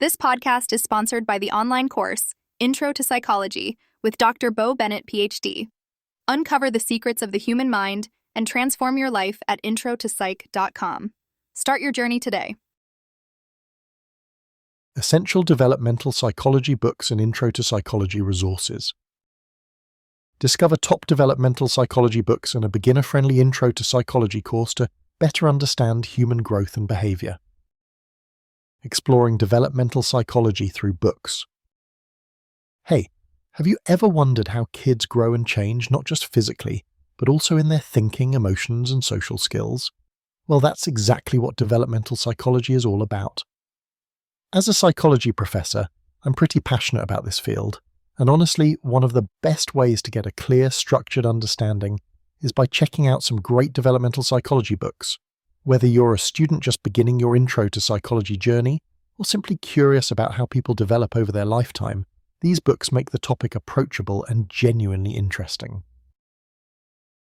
This podcast is sponsored by the online course, Intro to Psychology, with Dr. Bo Bennett, PhD. Uncover the secrets of the human mind and transform your life at introtopsych.com. Start your journey today. Essential developmental psychology books and Intro to Psychology resources. Discover top developmental psychology books and a beginner-friendly Intro to Psychology course to better understand human growth and behavior. Exploring developmental psychology through books. Hey, have you ever wondered how kids grow and change not just physically, but also in their thinking, emotions, and social skills? Well, that's exactly what developmental psychology is all about. As a psychology professor, I'm pretty passionate about this field, and honestly, one of the best ways to get a clear, structured understanding is by checking out some great developmental psychology books. Whether you're a student just beginning your Intro to Psychology journey, or simply curious about how people develop over their lifetime, these books make the topic approachable and genuinely interesting.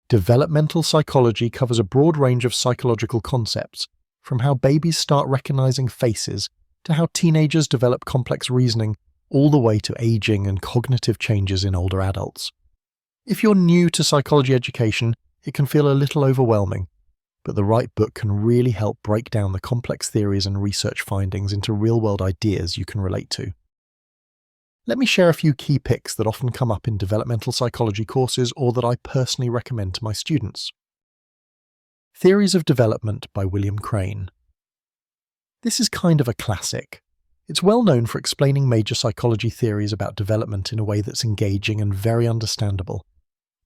Developmental psychology covers a broad range of psychological concepts, from how babies start recognizing faces to how teenagers develop complex reasoning, all the way to aging and cognitive changes in older adults. If you're new to psychology education, it can feel a little overwhelming, but the right book can really help break down the complex theories and research findings into real-world ideas you can relate to. Let me share a few key picks that often come up in developmental psychology courses or that I personally recommend to my students. Theories of Development by William Crane. This is kind of a classic. It's well known for explaining major psychology theories about development in a way that's engaging and very understandable.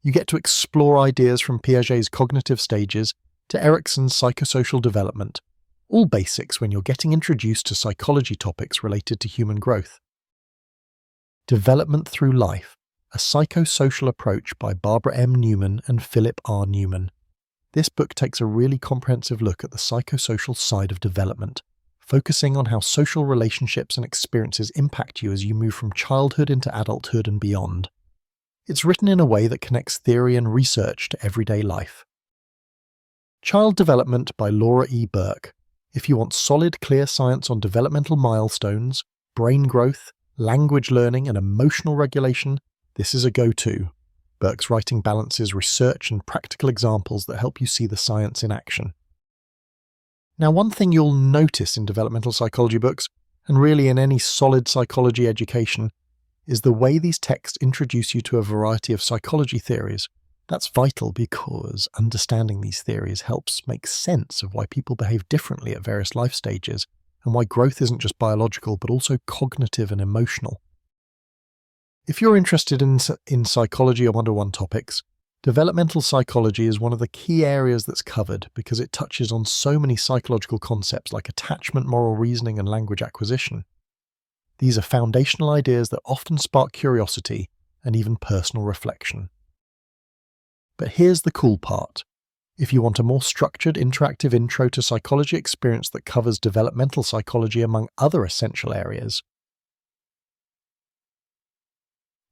You get to explore ideas from Piaget's cognitive stages to Erikson's psychosocial development, all basics when you're getting introduced to psychology topics related to human growth. Development Through Life, a psychosocial approach by Barbara M. Newman and Philip R. Newman. This book takes a really comprehensive look at the psychosocial side of development, focusing on how social relationships and experiences impact you as you move from childhood into adulthood and beyond. It's written in a way that connects theory and research to everyday life. Child Development by Laura E. Burke. If you want solid, clear science on developmental milestones, brain growth, language learning, and emotional regulation, this is a go-to. Burke's writing balances research and practical examples that help you see the science in action. Now, one thing you'll notice in developmental psychology books, and really in any solid psychology education, is the way these texts introduce you to a variety of psychology theories. That's vital because understanding these theories helps make sense of why people behave differently at various life stages and why growth isn't just biological but also cognitive and emotional. If you're interested in psychology or one-to-one topics, developmental psychology is one of the key areas that's covered because it touches on so many psychological concepts like attachment, moral reasoning, and language acquisition. These are foundational ideas that often spark curiosity and even personal reflection. But here's the cool part. If you want a more structured, interactive Intro to Psychology experience that covers developmental psychology among other essential areas,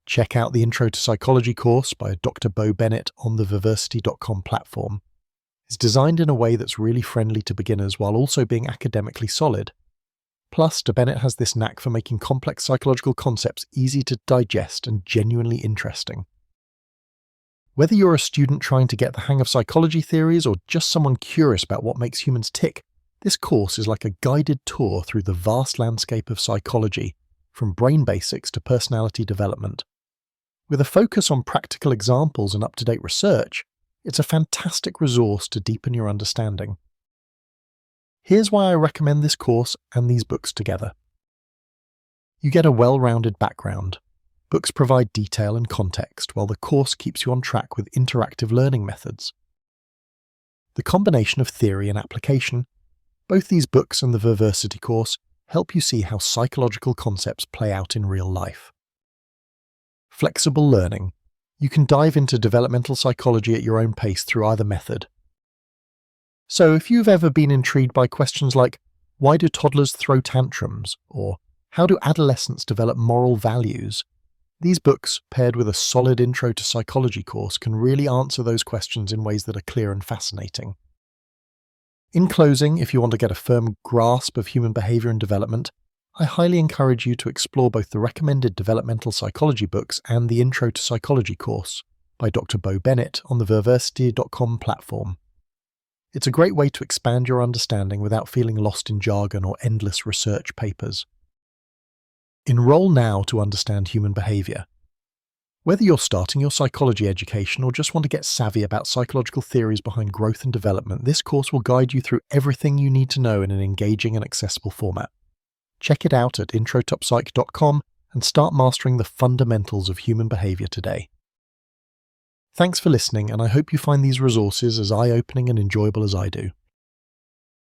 check out the Intro to Psychology course by Dr. Bo Bennett on the Vivacity.com platform. It's designed in a way that's really friendly to beginners while also being academically solid. Plus, Dr. Bennett has this knack for making complex psychological concepts easy to digest and genuinely interesting. Whether you're a student trying to get the hang of psychology theories or just someone curious about what makes humans tick, this course is like a guided tour through the vast landscape of psychology, from brain basics to personality development. With a focus on practical examples and up-to-date research, it's a fantastic resource to deepen your understanding. Here's why I recommend this course and these books together. You get a well-rounded background. Books provide detail and context, while the course keeps you on track with interactive learning methods. The combination of theory and application, both these books and the Vivacity course, help you see how psychological concepts play out in real life. Flexible learning. You can dive into developmental psychology at your own pace through either method. So if you've ever been intrigued by questions like, why do toddlers throw tantrums? Or how do adolescents develop moral values? These books, paired with a solid Intro to Psychology course, can really answer those questions in ways that are clear and fascinating. In closing, if you want to get a firm grasp of human behavior and development, I highly encourage you to explore both the recommended developmental psychology books and the Intro to Psychology course by Dr. Bo Bennett on the Verversity.com platform. It's a great way to expand your understanding without feeling lost in jargon or endless research papers. Enroll now to understand human behavior. Whether you're starting your psychology education or just want to get savvy about psychological theories behind growth and development, this course will guide you through everything you need to know in an engaging and accessible format. Check it out at introtopsych.com and start mastering the fundamentals of human behavior today. Thanks for listening, and I hope you find these resources as eye-opening and enjoyable as I do.